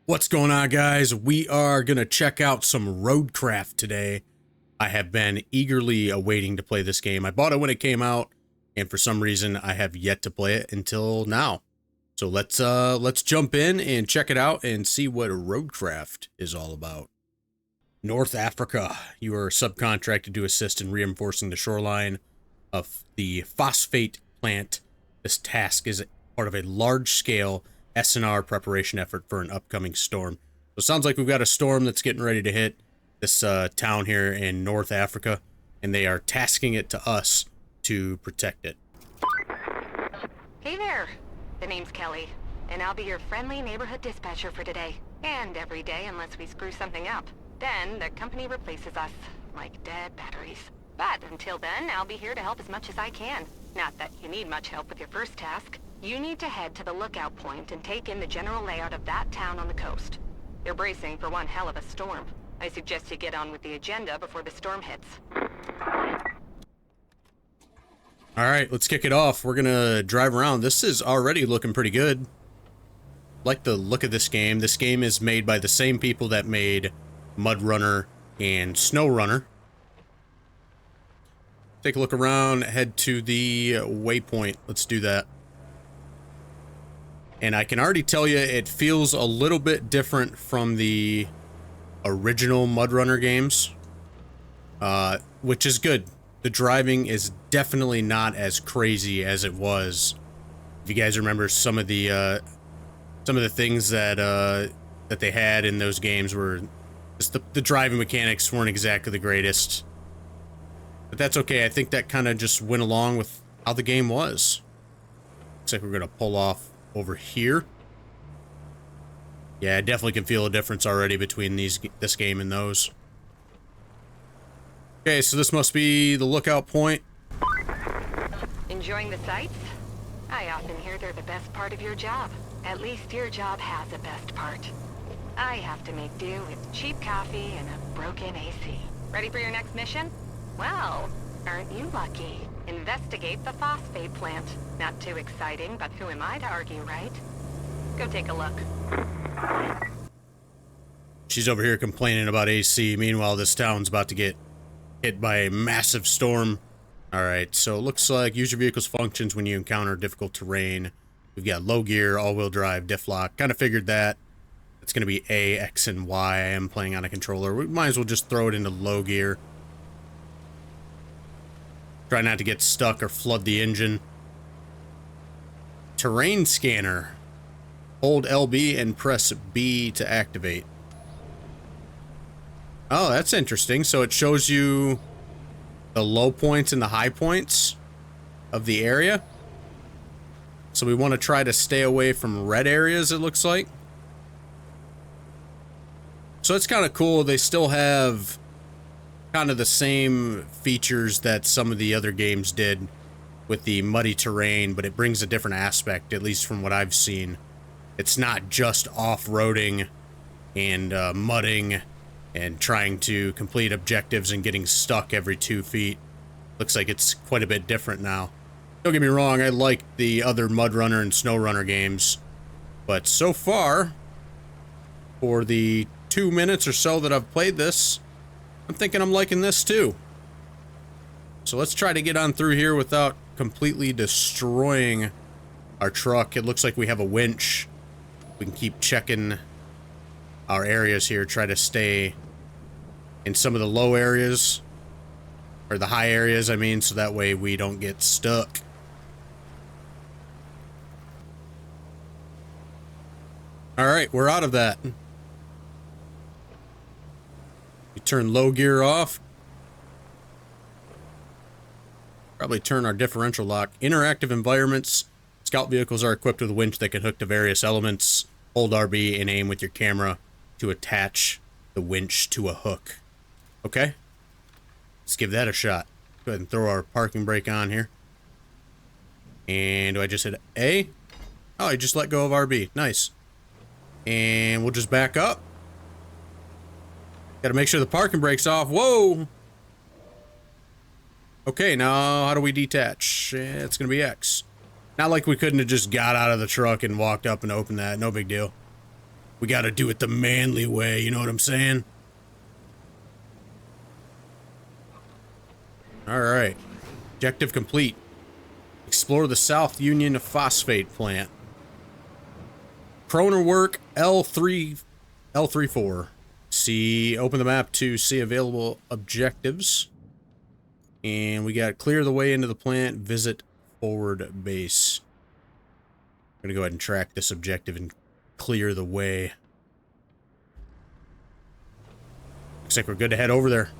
What's going on, guys? We are going to check out some roadcraft today. I have been eagerly awaiting to play this game. I bought it when it came out, and for some reason I have yet to play it until now. So let's jump in and check it out and see what roadcraft is all about. North Africa. You are subcontracted to assist in reinforcing the shoreline of the phosphate plant. This task is part of a large-scale S&R preparation effort for an upcoming storm. So it sounds like we've got a storm that's getting ready to hit this town here in North Africa, and they are tasking it to us to protect it. Hey there, the name's Kelly, and I'll be your friendly neighborhood dispatcher for today, and every day unless we screw something up. Then the company replaces us, like dead batteries. But until then, I'll be here to help as much as I can. Not that you need much help with your first task. You need to head to the lookout point and take in the general layout of that town on the coast. They're bracing for one hell of a storm. I suggest you get on with the agenda before the storm hits. Alright, let's kick it off. We're gonna drive around. This is already looking pretty good. Like the look of this game. This game is made by the same people that made Mud Runner and Snow Runner. Take a look around, head to the waypoint. Let's do that. And I can already tell you it feels a little bit different from the original Mud Runner games, which is good. The driving is definitely not as crazy as it was. If you guys remember, some of the things that that they had in those games were just the driving mechanics weren't exactly the greatest. But that's okay. I think that kind of just went along with how the game was. Looks like we're gonna pull off over here. Yeah, I definitely can feel a difference already between this game and those. Okay, so this must be the lookout point. Enjoying the sights? I often hear they're the best part of your job. At least your job has a best part. I have to make do with cheap coffee and a broken AC. Ready for your next mission? Well, aren't you lucky? Investigate the phosphate plant. Not too exciting, but who am I to argue, right? Go take a look. She's over here complaining about AC. Meanwhile, this town's about to get hit by a massive storm. Alright, so it looks like use your vehicle's functions when you encounter difficult terrain. We've got low gear, all-wheel drive, diff lock. Kind of figured that. It's going to be A, X, and Y. I am playing on a controller. We might as well just throw it into low gear. Try not to get stuck or flood the engine. Terrain scanner. Hold LB and press B to activate. Oh, that's interesting. So it shows you the low points and the high points of the area. So we want to try to stay away from red areas, it looks like. So it's kind of cool. They still have kind of the same features that some of the other games did with the muddy terrain, but it brings a different aspect, at least from what I've seen. It's not just off-roading and mudding and trying to complete objectives and getting stuck every 2 feet. Looks like it's quite a bit different now. Don't get me wrong, I like the other Mud Runner and Snow Runner games, but so far, for the 2 minutes or so that I've played this, I'm thinking I'm liking this too. So let's try to get on through here without completely destroying our truck. It looks like we have a winch. We can keep checking our areas here, try to stay in some of the low areas, or the high areas, I mean, so that way we don't get stuck. Alright, we're out of that. We turn low gear off. Probably turn our differential lock. Interactive environments. Scout vehicles are equipped with a winch that can hook to various elements. Hold RB and aim with your camera to attach the winch to a hook. Okay. Let's give that a shot. Go ahead and throw our parking brake on here. And do I just hit A? Oh, I just let go of RB. Nice. And we'll just back up. Gotta make sure the parking brake's off. Whoa! Okay, now how do we detach? It's gonna be X. Not like we couldn't have just got out of the truck and walked up and opened that. No big deal. We gotta do it the manly way, you know what I'm saying? Alright. Objective complete. Explore the South Union Phosphate Plant. Kroner work L34. Open the map to see available objectives. And we got clear the way into the plant, visit forward base. I'm gonna go ahead and track this objective and clear the way. Looks like we're good to head over there.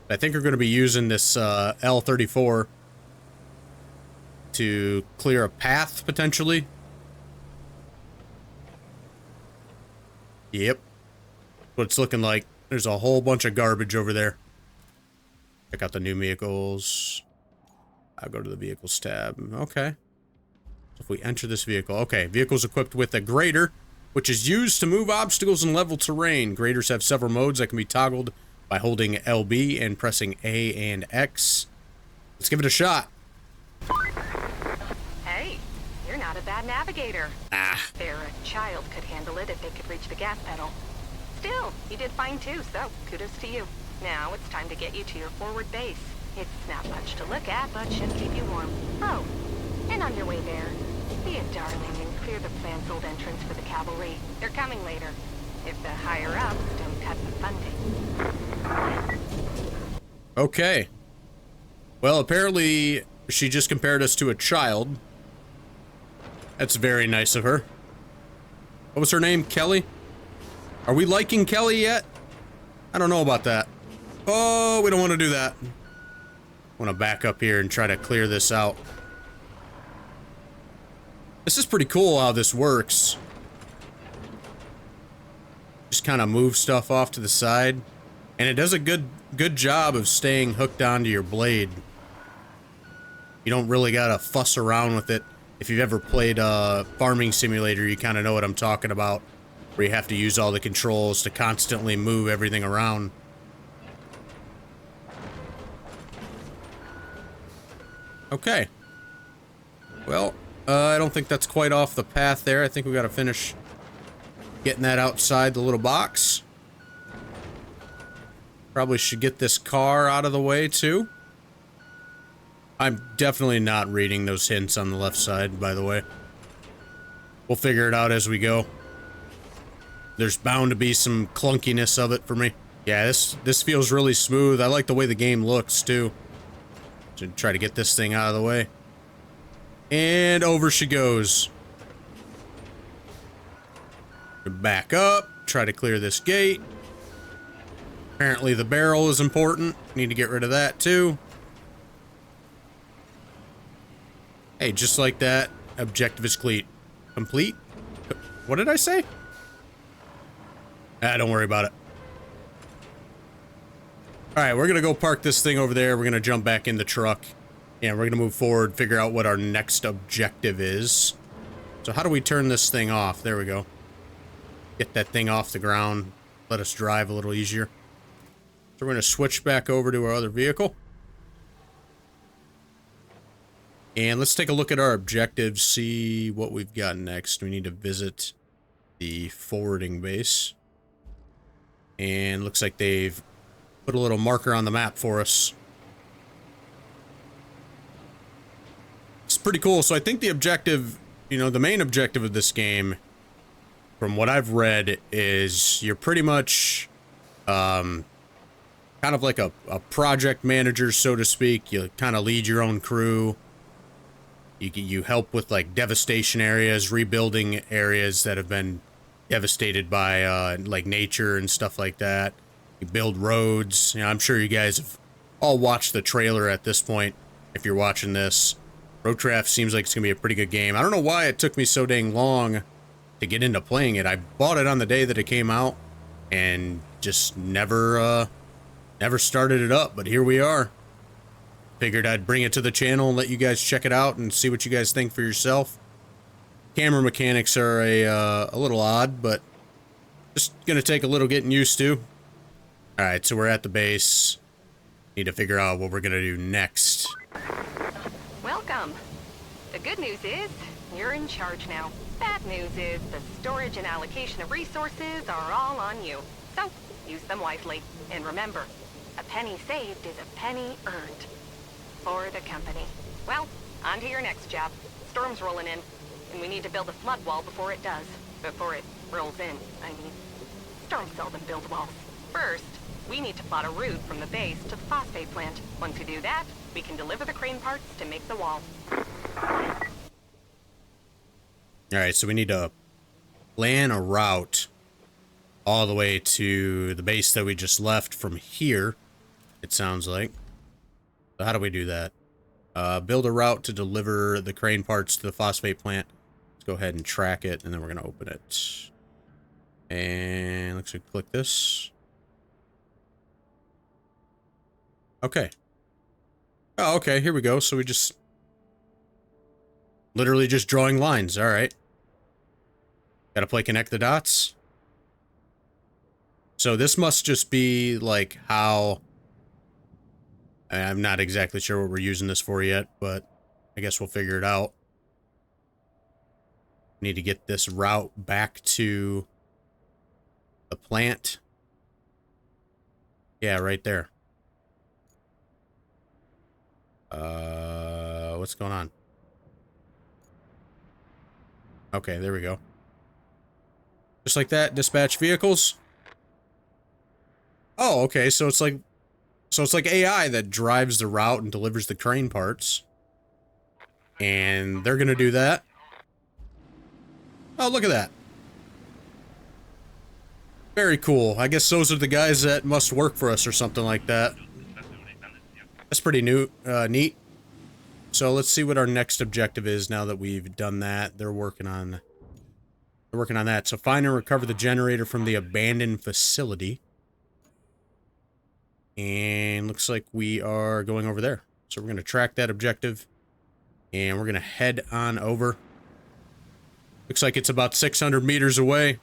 I think we're gonna be using this L34 to clear a path, potentially. Yep. What it's looking like. There's a whole bunch of garbage over there. Check out the new vehicles. I'll go to the vehicles tab. Okay. So if we enter this vehicle. Okay, vehicles equipped with a grader, which is used to move obstacles in level terrain. Graders have several modes that can be toggled by holding LB and pressing A and X. Let's give it a shot. Hey, you're not a bad navigator. Ah. There, a child could handle it if they could reach the gas pedal. Still, you did fine too, so kudos to you. Now it's time to get you to your forward base. It's not much to look at, but should keep you warm. Oh, and on your way there, be a darling and clear the plant's old entrance for the cavalry. They're coming later, if the higher-ups don't cut the funding. Okay. Well, apparently she just compared us to a child. That's very nice of her. What was her name? Kelly? Are we liking Kelly yet? I don't know about that. Oh, we don't want to do that. I want to back up here and try to clear this out. This is pretty cool how this works. Just kind of move stuff off to the side. And it does a good job of staying hooked onto your blade. You don't really gotta fuss around with it. If you've ever played Farming Simulator, you kind of know what I'm talking about. Where you have to use all the controls to constantly move everything around. Okay. Well, I don't think that's quite off the path there. I think we gotta finish getting that outside the little box. Probably should get this car out of the way, too. I'm definitely not reading those hints on the left side, by the way. We'll figure it out as we go. There's bound to be some clunkiness of it for me. Yeah, this feels really smooth. I like the way the game looks, too. To try to get this thing out of the way. And over she goes. Back up. Try to clear this gate. Apparently the barrel is important. Need to get rid of that, too. Hey, just like that, objective is complete. What did I say? Ah, don't worry about it. Alright, we're gonna go park this thing over there. We're gonna jump back in the truck. And we're gonna move forward, figure out what our next objective is. So how do we turn this thing off? There we go. Get that thing off the ground. Let us drive a little easier. So we're gonna switch back over to our other vehicle. And let's take a look at our objectives, see what we've got next. We need to visit the forwarding base. And looks like they've put a little marker on the map for us. It's pretty cool. So I think the objective, you know, the main objective of this game, from what I've read, is you're pretty much kind of like a project manager, so to speak. You kind of lead your own crew. You help with like devastation areas, rebuilding areas that have been devastated by like nature and stuff like that. You build roads. You know, I'm sure you guys have all watched the trailer at this point. If you're watching this, Roadcraft seems like it's gonna be a pretty good game. I don't know why it took me so dang long to get into playing it. I bought it on the day that it came out and just never started it up. But here we are. Figured I'd bring it to the channel and let you guys check it out and see what you guys think for yourself. Camera mechanics are a little odd, but just gonna take a little getting used to. Alright, so we're at the base. Need to figure out what we're gonna do next. Welcome. The good news is, you're in charge now. Bad news is the storage and allocation of resources are all on you. So, use them wisely. And remember, a penny saved is a penny earned. For the company. Well, on to your next job. Storm's rolling in, and we need to build a flood wall before it does. Before it rolls in, I mean. Storms seldom build walls. First, we need to plot a route from the base to the phosphate plant. Once we do that, we can deliver the crane parts to make the wall. Alright, so we need to plan a route all the way to the base that we just left from here, it sounds like. So how do we do that? Build a route to deliver the crane parts to the phosphate plant. Let's go ahead and track it, and then we're going to open it. And let's click this. Okay. Oh, okay, here we go. So we just... literally just drawing lines. Alright. Gotta play connect the dots. So this must just be like how... I'm not exactly sure what we're using this for yet, but I guess we'll figure it out. Need to get this route back to the plant. Yeah, right there. What's going on? Okay, there we go. Just like that, dispatch vehicles. Oh, okay, so it's like AI that drives the route and delivers the crane parts. And they're gonna do that. Oh, look at that. Very cool. I guess those are the guys that must work for us or something like that. That's pretty neat. So let's see what our next objective is now that we've done that. They're working on that. So find and recover the generator from the abandoned facility. And looks like we are going over there. So we're going to track that objective. And we're going to head on over. Looks like it's about 600 meters away.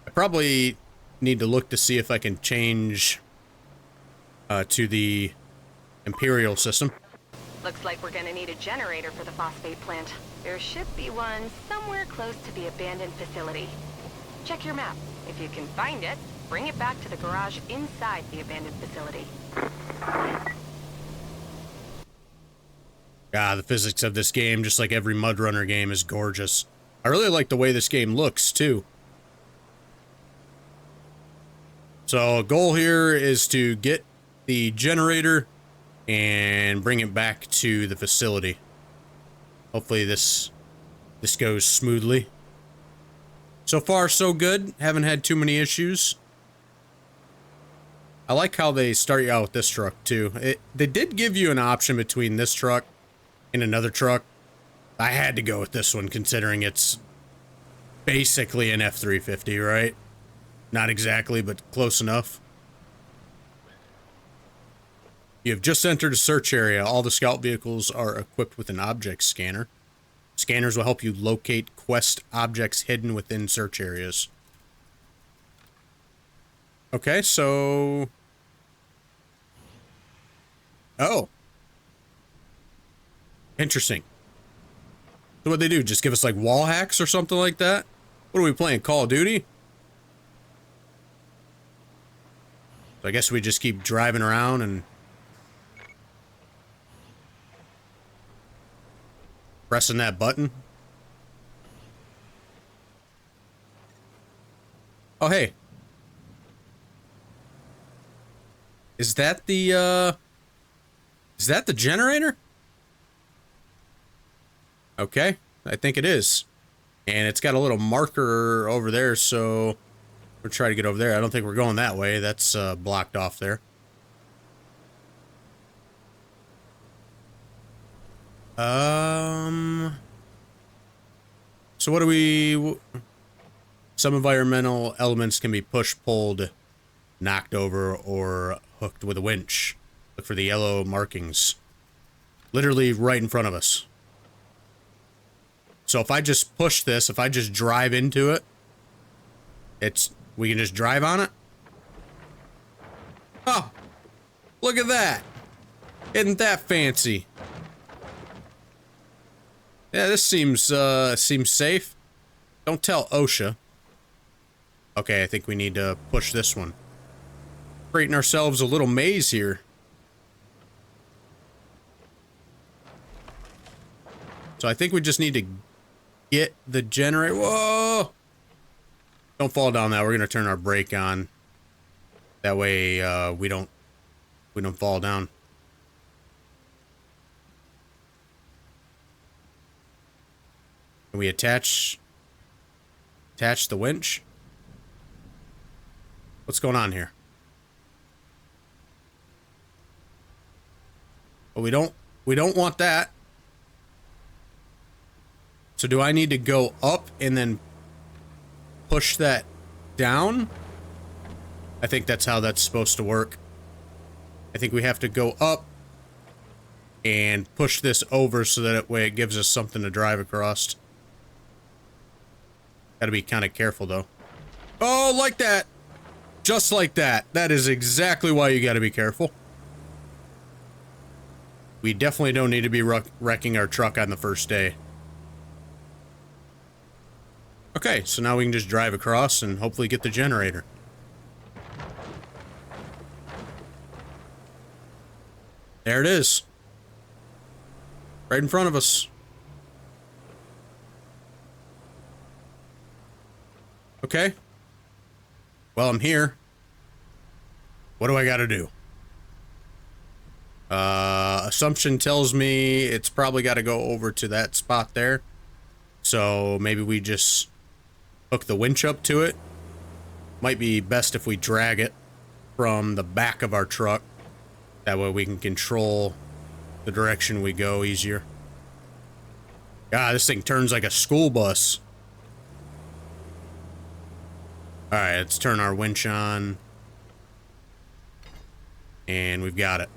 I probably need to look to see if I can change to the Imperial system. Looks like we're gonna need a generator for the phosphate plant. There should be one somewhere close to the abandoned facility. Check your map. If you can find it, bring it back to the garage inside the abandoned facility. Ah, the physics of this game, just like every Mud Runner game, is gorgeous. I really like the way this game looks, too. So, a goal here is to get the generator and bring it back to the facility. Hopefully this goes smoothly. So far, so good. Haven't had too many issues. I like how they start you out with this truck, too. They did give you an option between this truck and another truck. I had to go with this one, considering it's basically an F-350, right? Not exactly, but close enough. You have just entered a search area. All the scout vehicles are equipped with an object scanner. Scanners will help you locate quest objects hidden within search areas. Okay, so... oh. Interesting. So what'd they do? Just give us, like, wall hacks or something like that? What are we playing, Call of Duty? So I guess we just keep driving around and... pressing that button. Oh, hey. Is that the generator? Okay, I think it is. And it's got a little marker over there, so we'll try to get over there. I don't think we're going that way. That's blocked off there. So what do we... some environmental elements can be pushed, pulled, knocked over, or hooked with a winch. Look for the yellow markings. Literally right in front of us. So if I just push this, if I just drive into it, we can just drive on it? Oh! Look at that! Isn't that fancy? Yeah, this seems safe. Don't tell OSHA. Okay, I think we need to push this one. Creating ourselves a little maze here. So I think we just need to get the generator. Whoa! Don't fall down that. We're gonna turn our brake on. That way, we don't fall down. Can we attach the winch? What's going on here? Well, we don't want that. So do I need to go up and then push that down? I think that's how that's supposed to work. I think we have to go up and push this over so that way it gives us something to drive across. Gotta be kind of careful though. Oh, like that. Just like that. That is exactly why you gotta be careful. We definitely don't need to be wrecking our truck on the first day. Okay, so now we can just drive across and hopefully get the generator. There it is. Right in front of us. Okay. Well, I'm here. What do I gotta do? Assumption tells me it's probably gotta go over to that spot there. So maybe we just hook the winch up to it. Might be best if we drag it from the back of our truck. That way we can control the direction we go easier. God, this thing turns like a school bus. Alright, let's turn our winch on. And we've got it.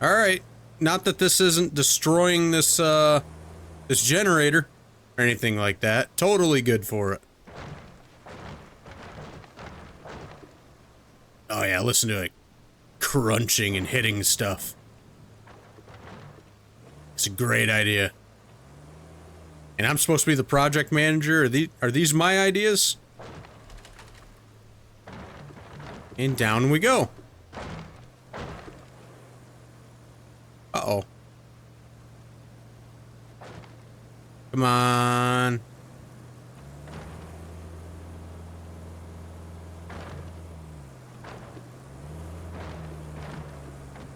Alright. Not that this isn't destroying this, this generator or anything like that. Totally good for it. Oh yeah, listen to it crunching and hitting stuff. It's a great idea. And I'm supposed to be the project manager. Are these my ideas? And down we go. Uh-oh. Come on.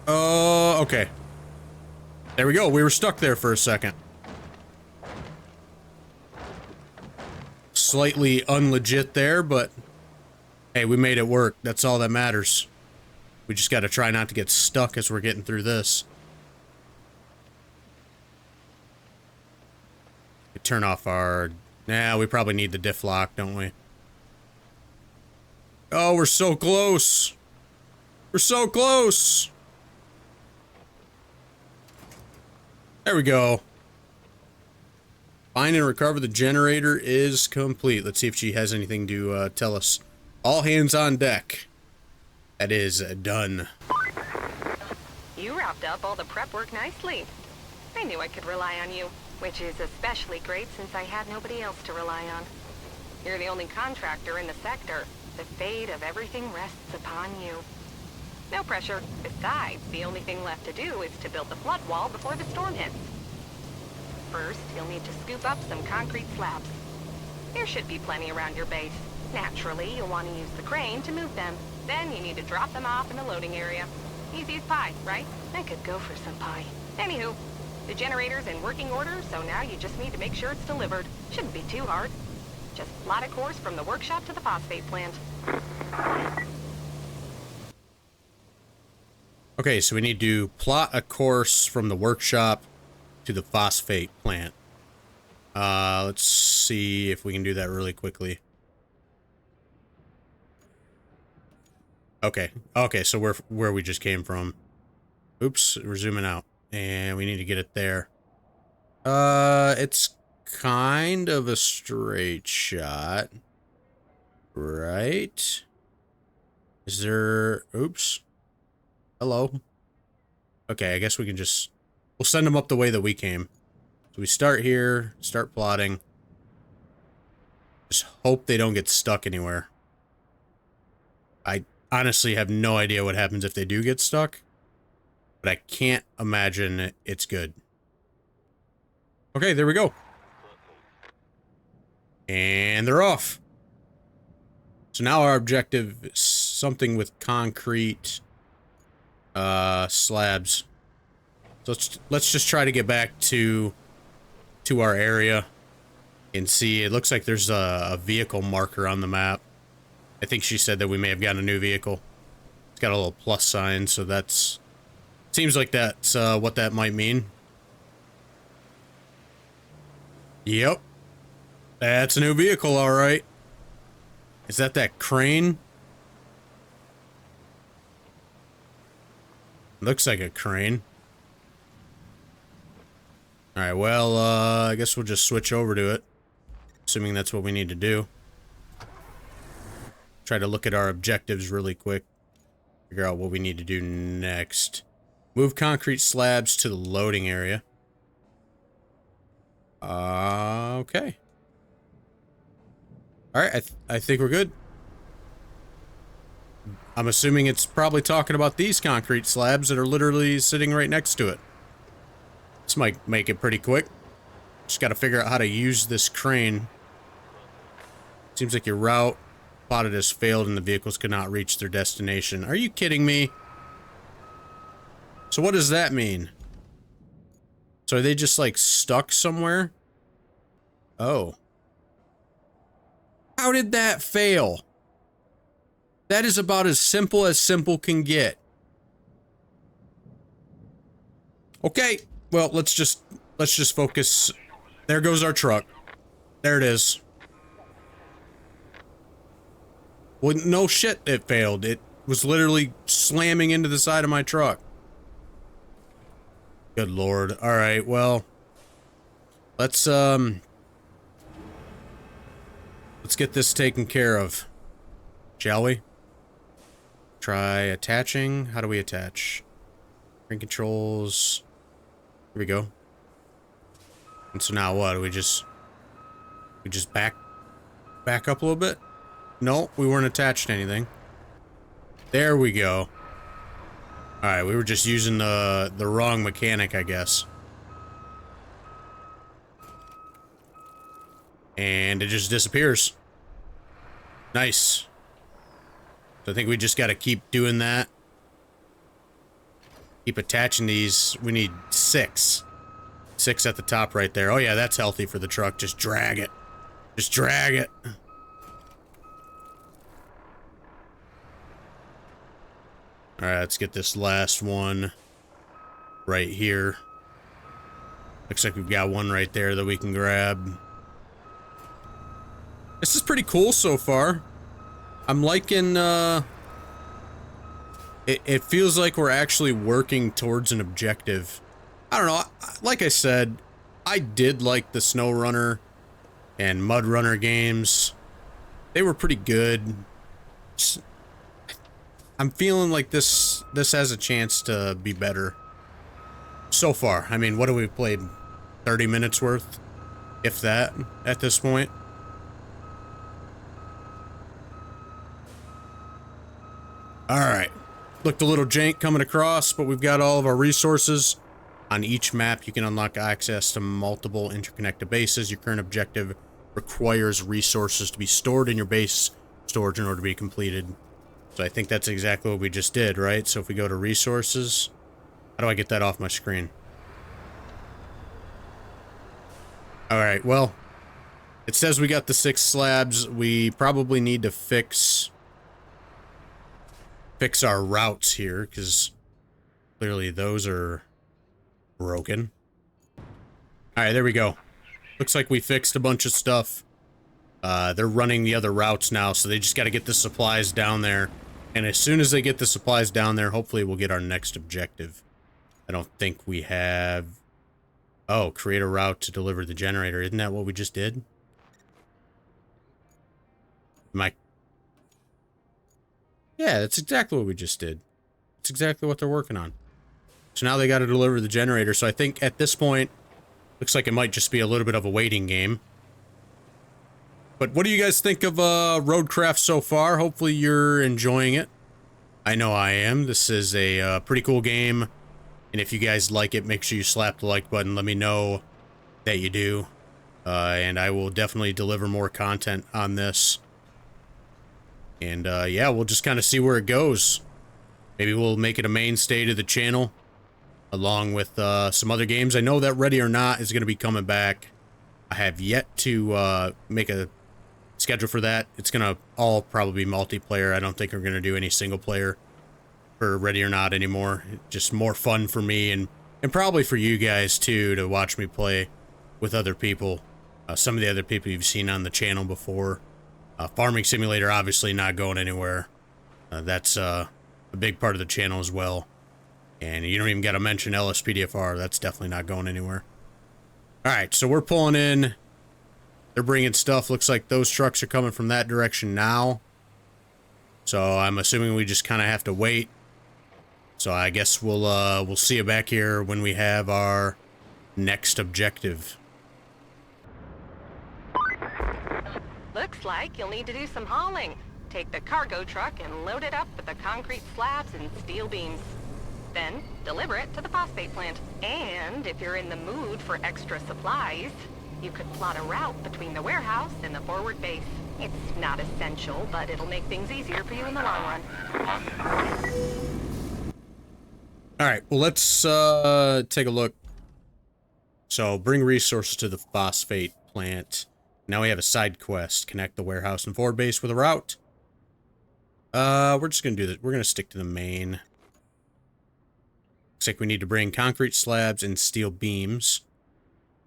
Oh, okay. There we go. We were stuck there for a second. Slightly unlegit there, but hey, we made it work. That's all that matters. We just got to try not to get stuck as we're getting through this. We turn off our... Nah, we probably need the diff lock, don't we? Oh, we're so close. We're so close. There we go. Find and recover the generator is complete. Let's see if she has anything to tell us. All hands on deck. That is done. You wrapped up all the prep work nicely. I knew I could rely on you, which is especially great since I had nobody else to rely on. You're the only contractor in the sector. The fate of everything rests upon you. No pressure. Besides, the only thing left to do is to build the flood wall before the storm hits. First, you'll need to scoop up some concrete slabs. There should be plenty around your base. Naturally, you'll want to use the crane to move them. Then you need to drop them off in the loading area. Easy as pie, right? I could go for some pie. Anywho, the generator's in working order, so now you just need to make sure it's delivered. Shouldn't be too hard. Just plot a course from the workshop to the phosphate plant. Okay, so we need to plot a course from the workshop to the phosphate plant. Let's see if we can do that really quickly. Okay, so we're where we just came from. Oops, we're zooming out. And we need to get it there. It's kind of a straight shot. Right? Is there... Oops. Hello. Okay, I guess we can just We'll send them up the way that we came. So we start here, start plotting. Just hope they don't get stuck anywhere. I honestly have no idea what happens if they do get stuck, but I can't imagine it's good. Okay, there we go. And they're off. So now our objective is something with concrete slabs. So let's just try to get back to our area and see. It looks like there's a vehicle marker on the map. I think she said that we may have gotten a new vehicle. It's got a little plus sign, so that's... Seems like that's what that might mean. Yep. That's a new vehicle, alright. Is that crane? Looks like a crane. Alright, well, I guess we'll just switch over to it. Assuming that's what we need to do. Try to look at our objectives really quick. Figure out what we need to do next. Move concrete slabs to the loading area. Okay. Alright, I think we're good. I'm assuming it's probably talking about these concrete slabs that are literally sitting right next to it. This might make it pretty quick. Just gotta figure out how to use this crane. Seems like your route plotted has failed and the vehicles could not reach their destination. Are you kidding me? So what does that mean? So are they just like stuck somewhere? Oh. How did that fail? That is about as simple can get. Okay, well, let's just focus. There goes our truck. There it is. Well, no shit, it failed. It was literally slamming into the side of my truck. Good lord. All right, well, let's get this taken care of, shall we? Try attaching. How do we attach? Ring controls. Here we go. And so now what? We just back up a little bit? No, we weren't attached to anything. There we go. Alright, we were just using the wrong mechanic, I guess. And it just disappears. Nice. So I think we just gotta keep doing that. Keep attaching these. We need 6. 6 at the top right there. Oh yeah, that's healthy for the truck. Just drag it. Just drag it. Alright, let's get this last one right here. Looks like we've got one right there that we can grab. This is pretty cool so far. I'm liking, it feels like we're actually working towards an objective. I don't know, like I said, I did like the Snow Runner and Mud Runner games. They were pretty good. I'm feeling like this has a chance to be better. So far, I mean, what have we played? 30 minutes worth? If that, at this point. Alright. Looked a little jank coming across, but we've got all of our resources. On each map, you can unlock access to multiple interconnected bases. Your current objective requires resources to be stored in your base storage in order to be completed. So I think that's exactly what we just did, right? So if we go to resources, how do I get that off my screen? Alright, well, it says we got the 6 slabs. We probably need to fix our routes here, because clearly those are broken. Alright, there we go. Looks like we fixed a bunch of stuff. They're running the other routes now, so they just got to get the supplies down there. And as soon as they get the supplies down there, hopefully we'll get our next objective. I don't think we have... Oh, create a route to deliver the generator. Isn't that what we just did? Yeah, that's exactly what we just did. That's exactly what they're working on. So now they got to deliver the generator. So I think at this point, looks like it might just be a little bit of a waiting game. But what do you guys think of roadcraft so far? Hopefully you're enjoying it. I know I am. This is a pretty cool game. And if you guys like it, make sure you slap the like button. Let me know that you do. And I will definitely deliver more content on this. And yeah, we'll just kind of see where it goes. Maybe we'll make it a mainstay to the channel, along with some other games. I know that Ready or Not is going to be coming back. I have yet to make a schedule for that. It's going to all probably be multiplayer. I don't think we're going to do any single player for Ready or Not anymore. Just more fun for me and probably for you guys too, to watch me play with other people. Some of the other people you've seen on the channel before. Farming Simulator obviously not going anywhere. That's a big part of the channel as well. And you don't even got to mention LSPDFR. That's definitely not going anywhere. Alright, so we're pulling in. They're bringing stuff. Looks like those trucks are coming from that direction now. So I'm assuming we just kind of have to wait. So I guess we'll see you back here when we have our next objective. Looks like you'll need to do some hauling. Take the cargo truck and load it up with the concrete slabs and steel beams. Then, deliver it to the phosphate plant. And if you're in the mood for extra supplies, you could plot a route between the warehouse and the forward base. It's not essential, but it'll make things easier for you in the long run. Alright, well let's take a look. So, bring resources to the phosphate plant. Now we have a side quest. Connect the warehouse and forward base with a route. We're just gonna do this. We're gonna stick to the main. Looks like we need to bring concrete slabs and steel beams.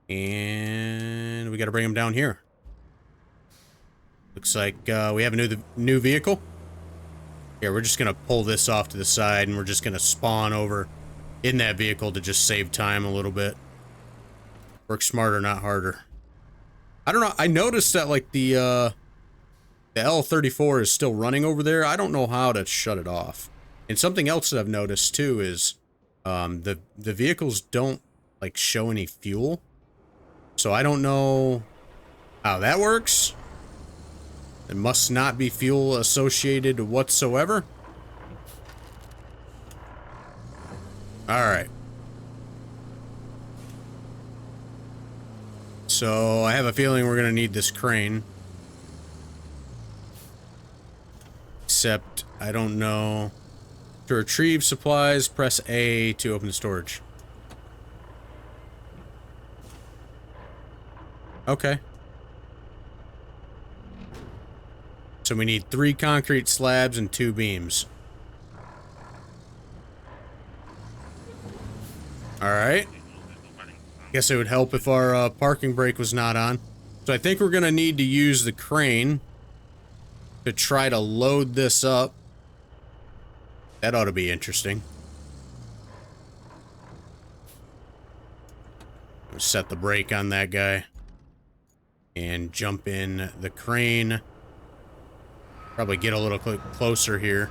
And we gotta bring them down here. Looks like we have a new vehicle. Yeah, we're just gonna pull this off to the side and we're just gonna spawn over in that vehicle to just save time a little bit. Work smarter, not harder. I don't know. I noticed that like the L34 is still running over there. I don't know how to shut it off. And something else that I've noticed too is the vehicles don't like show any fuel. So I don't know how that works. There must not be fuel associated whatsoever. All right. So I have a feeling we're going to need this crane. Except I don't know. To retrieve supplies, press A to open the storage. Okay. So we need 3 concrete slabs and 2 beams. Alright. Guess it would help if our parking brake was not on. So I think we're going to need to use the crane to try to load this up. That ought to be interesting. Set the brake on that guy. And jump in the crane. Probably get a little closer here.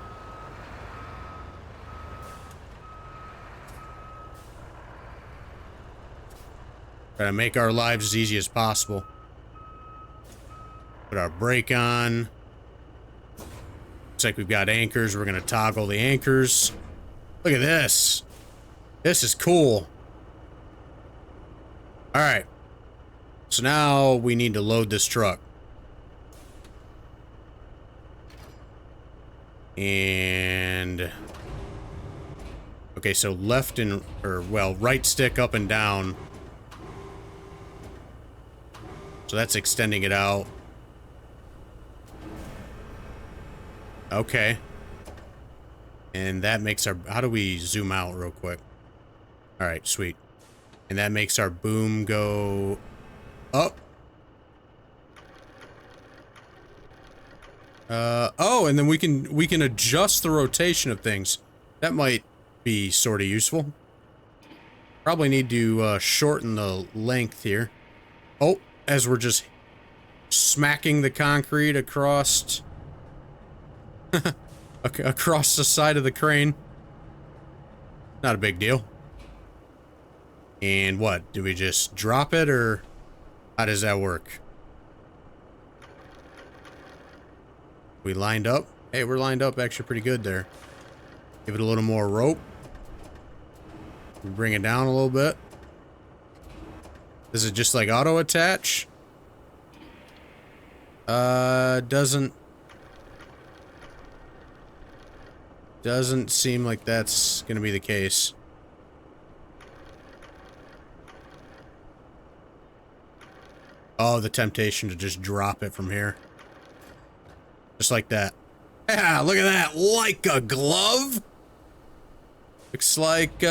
Try to make our lives as easy as possible. Put our brake on. Looks like we've got anchors. We're going to toggle the anchors. Look at this. This is cool. Alright. So now we need to load this truck. And... okay, so left and... or, well, right stick up and down. So that's extending it out. Okay. And that makes our... how do we zoom out real quick? Alright, sweet. And that makes our boom go up. Oh, and then we can adjust the rotation of things. That might be sort of useful. Probably need to shorten the length here. Oh, as we're just smacking the concrete across across the side of the crane. Not a big deal. And what? Do we just drop it, or how does that work? We lined up? Hey, we're lined up actually pretty good there. Give it a little more rope. Bring it down a little bit. Is it just like auto attach? Doesn't seem like that's gonna be the case. Oh, the temptation to just drop it from here. Just like that. Yeah, look at that. Like a glove. Looks like,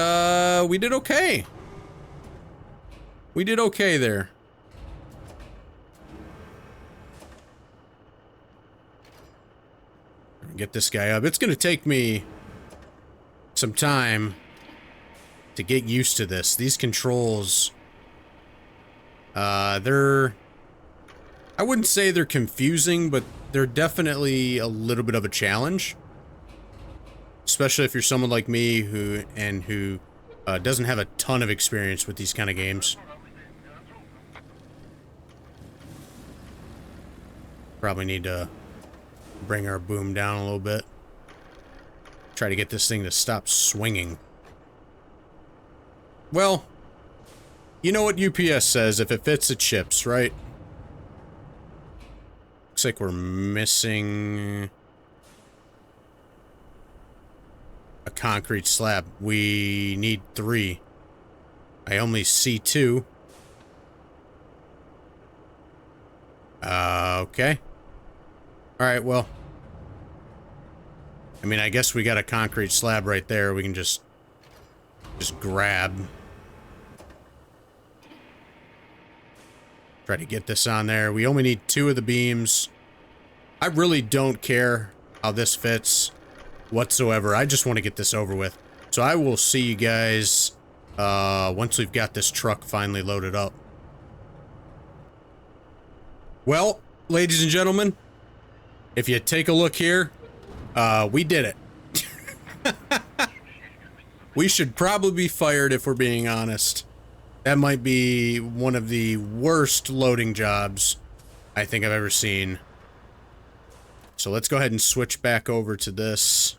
we did okay. We did okay there. Get this guy up. It's gonna take me some time to get used to this. These controls, they're... I wouldn't say they're confusing, but they're definitely a little bit of a challenge. Especially if you're someone like me who doesn't have a ton of experience with these kind of games. Probably need to bring our boom down a little bit. Try to get this thing to stop swinging. Well, you know what UPS says, if it fits, it ships, right? Looks like we're missing a concrete slab. We need 3. I only see 2. Okay. Alright, well. I mean, I guess we got a concrete slab right there. We can just grab. Try to get this on there. We only need 2 of the beams. I really don't care how this fits whatsoever. I just want to get this over with. So I will see you guys once we've got this truck finally loaded up. Well, ladies and gentlemen, if you take a look here, we did it. We should probably be fired if we're being honest. That might be one of the worst loading jobs I think I've ever seen. So let's go ahead and switch back over to this.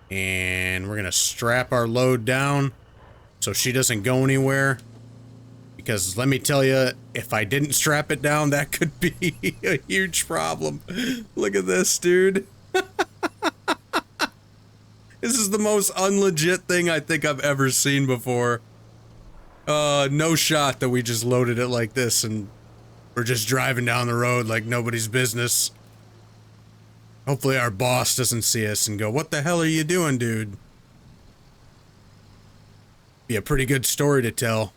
And we're going to strap our load down so she doesn't go anywhere. Because let me tell you, if I didn't strap it down, that could be a huge problem. Look at this, dude. This is the most unlegit thing I think I've ever seen before. No shot that we just loaded it like this and we're just driving down the road like nobody's business. Hopefully our boss doesn't see us and go, "What the hell are you doing, dude?" Be a pretty good story to tell.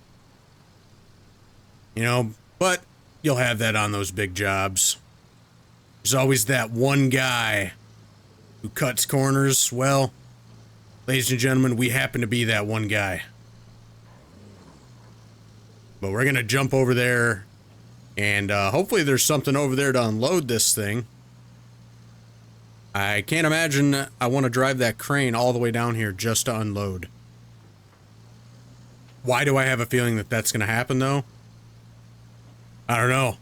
You know, but you'll have that on those big jobs. There's always that one guy who cuts corners. Well, ladies and gentlemen, we happen to be that one guy. But we're gonna jump over there, and hopefully there's something over there to unload this thing. I can't imagine I want to drive that crane all the way down here just to unload. Why do I have a feeling that that's gonna happen, though? I don't know.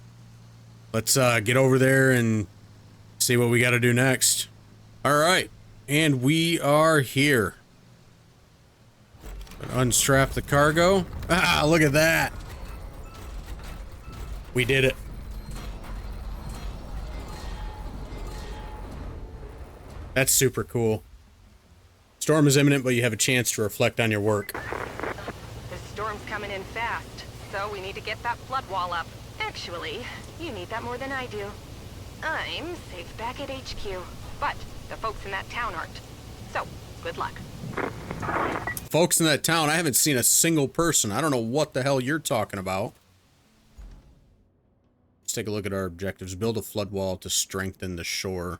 Let's get over there and see what we got to do next. All right, and we are here. Unstrap the cargo. Ah, look at that. We did it. That's super cool. Storm is imminent, but you have a chance to reflect on your work. The storm's coming in fast, so we need to get that flood wall up. Actually, you need that more than I do. I'm safe back at HQ, but the folks in that town aren't. So, good luck. Folks in that town, I haven't seen a single person. I don't know what the hell you're talking about. Let's take a look at our objectives. Build a flood wall to strengthen the shore.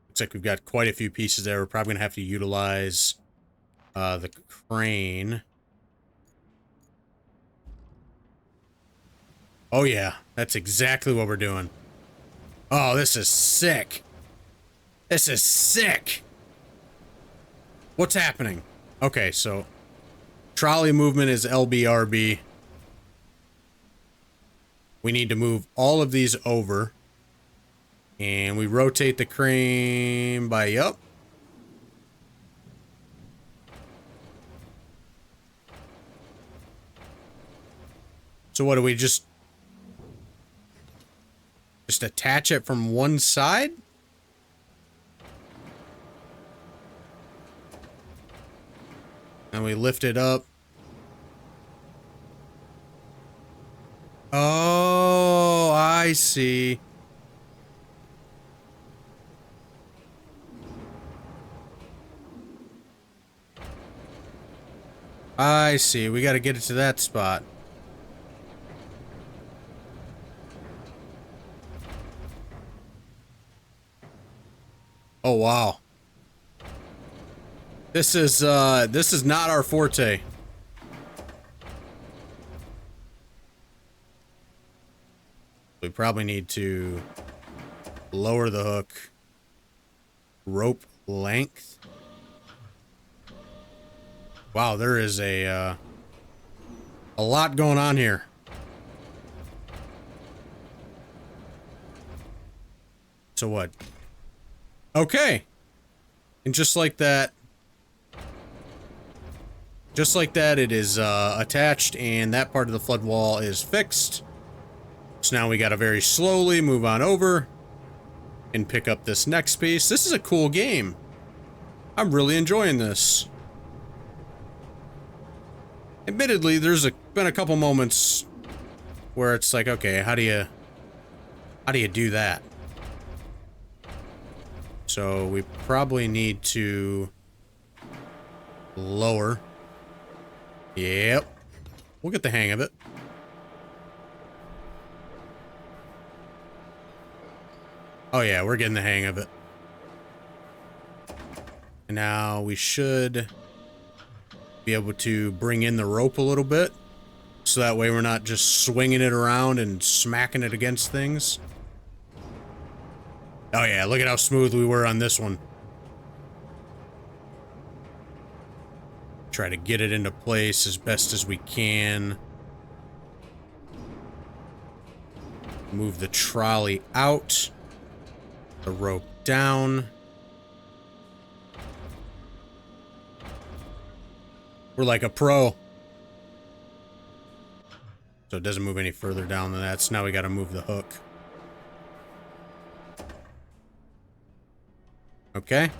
Looks like we've got quite a few pieces there. We're probably going to have to utilize the crane. Oh yeah, that's exactly what we're doing. Oh, this is sick. This is sick. What's happening? Okay, so Trolley movement is LBRB. We need to move all of these over. And we rotate the crane by up. So what do we just attach it from one side? And we lift it up. Oh, I see. I see. We got to get it to that spot. Oh, wow. This is not our forte. We probably need to lower the hook. Rope length. Wow, there is a lot going on here. So what? Okay. And just like that, it is attached, and that part of the flood wall is fixed. So now we gotta very slowly move on over and pick up this next piece. This is a cool game. I'm really enjoying this. Admittedly, there's been a couple moments where it's like, okay, how do you do that? So we probably need to lower. Yep. We'll get the hang of it. Oh yeah, we're getting the hang of it. And now we should be able to bring in the rope a little bit. So that way we're not just swinging it around and smacking it against things. Oh yeah, look at how smooth we were on this one. Try to get it into place as best as we can. Move the trolley out. The rope down. We're like a pro. So it doesn't move any further down than that. So now we got to move the hook. Okay.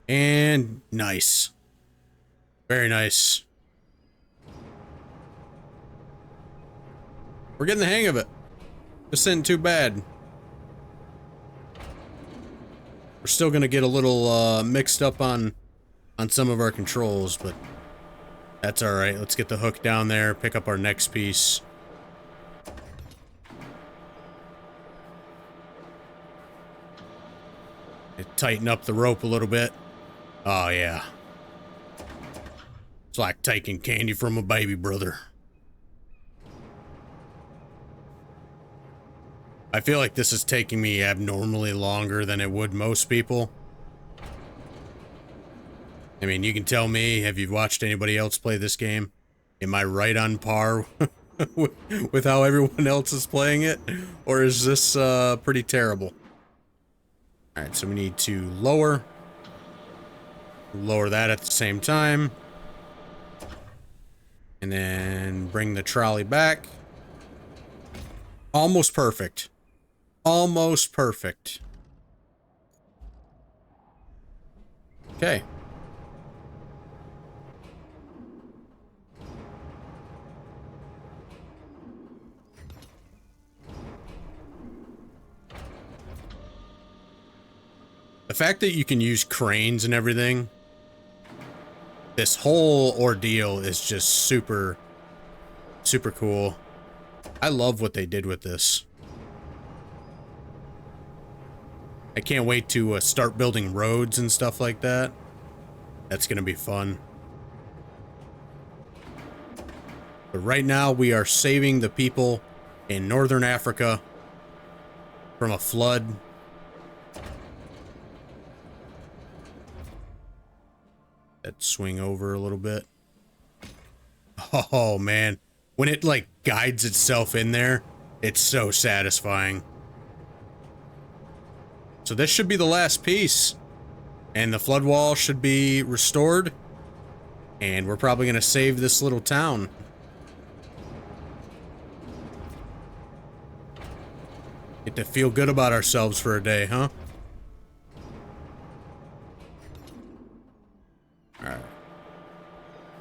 And nice. Very nice. We're getting the hang of it. This isn't too bad. We're still gonna get a little mixed up on some of our controls, but that's all right. Let's get the hook down there, pick up our next piece. Tighten up the rope a little bit. Oh yeah. It's like taking candy from a baby, brother. I feel like this is taking me abnormally longer than it would most people. I mean, you can tell me, have you watched anybody else play this game? Am I right on par with how everyone else is playing it? Or is this pretty terrible? Alright, so we need to lower that at the same time. And then bring the trolley back. Almost perfect. Almost perfect. Okay. The fact that you can use cranes and everything, this whole ordeal is just super, super cool. I love what they did with this. I can't wait to start building roads and stuff like that. That's gonna be fun. But right now we are saving the people in Northern Africa from a flood. That swing over a little bit. Oh, man. When it, like, guides itself in there, it's so satisfying. So this should be the last piece. And the flood wall should be restored. And we're probably going to save this little town. Get to feel good about ourselves for a day, huh? Alright.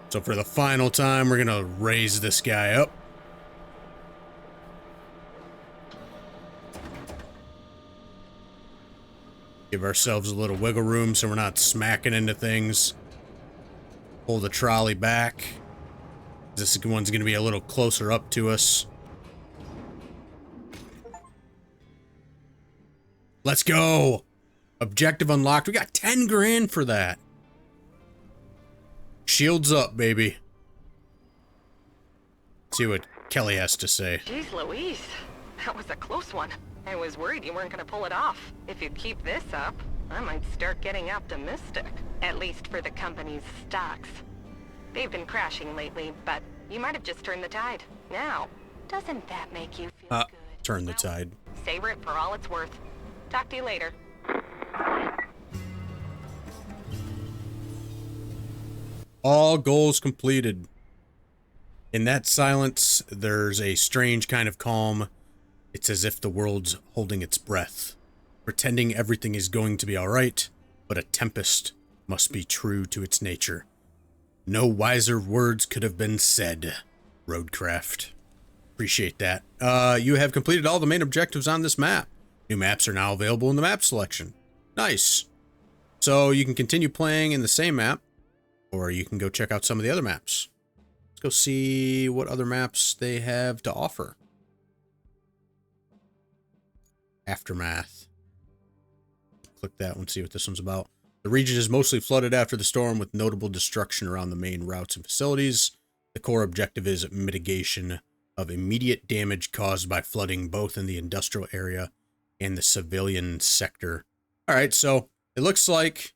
So for the final time, we're gonna raise this guy up. Give ourselves a little wiggle room so we're not smacking into things. Pull the trolley back. This one's gonna be a little closer up to us. Let's go! Objective unlocked. We got 10 grand for that. Shields up, baby. See what Kelly has to say. Jeez Louise, that was a close one. I was worried you weren't gonna pull it off. If you keep this up, I might start getting optimistic. At least for the company's stocks. They've been crashing lately, but you might have just turned the tide. Now, doesn't that make you feel good? Turn the tide. Savor it for all it's worth. Talk to you later. All goals completed. In that silence, there's a strange kind of calm. It's as if the world's holding its breath, pretending everything is going to be alright, but a tempest must be true to its nature. No wiser words could have been said. Roadcraft. Appreciate that. You have completed all the main objectives on this map. New maps are now available in the map selection. Nice. So you can continue playing in the same map, or you can go check out some of the other maps. Let's go see what other maps they have to offer. Aftermath. Click that one, see what this one's about. The region is mostly flooded after the storm, with notable destruction around the main routes and facilities. The core objective is mitigation of immediate damage caused by flooding, both in the industrial area and the civilian sector. All right, so it looks like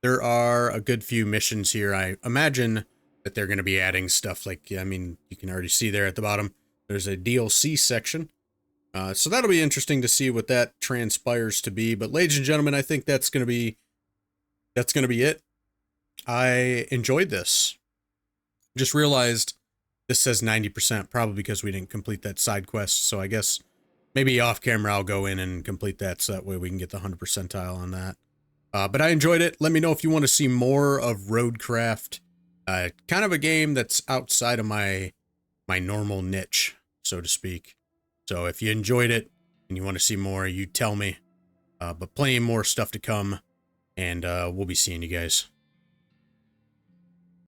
there are a good few missions here. I imagine that they're going to be adding stuff like, I mean, you can already see there at the bottom, there's a DLC section. So that'll be interesting to see what that transpires to be. But ladies and gentlemen, I think that's going to be it. I enjoyed this. Just realized this says 90%, probably because we didn't complete that side quest. So I guess maybe off camera I'll go in and complete that so that way we can get the 100 percentile on that. But I enjoyed it. Let me know if you want to see more of Roadcraft. Kind of a game that's outside of my normal niche, so to speak. So if you enjoyed it and you want to see more, you tell me. But plenty more stuff to come, and we'll be seeing you guys.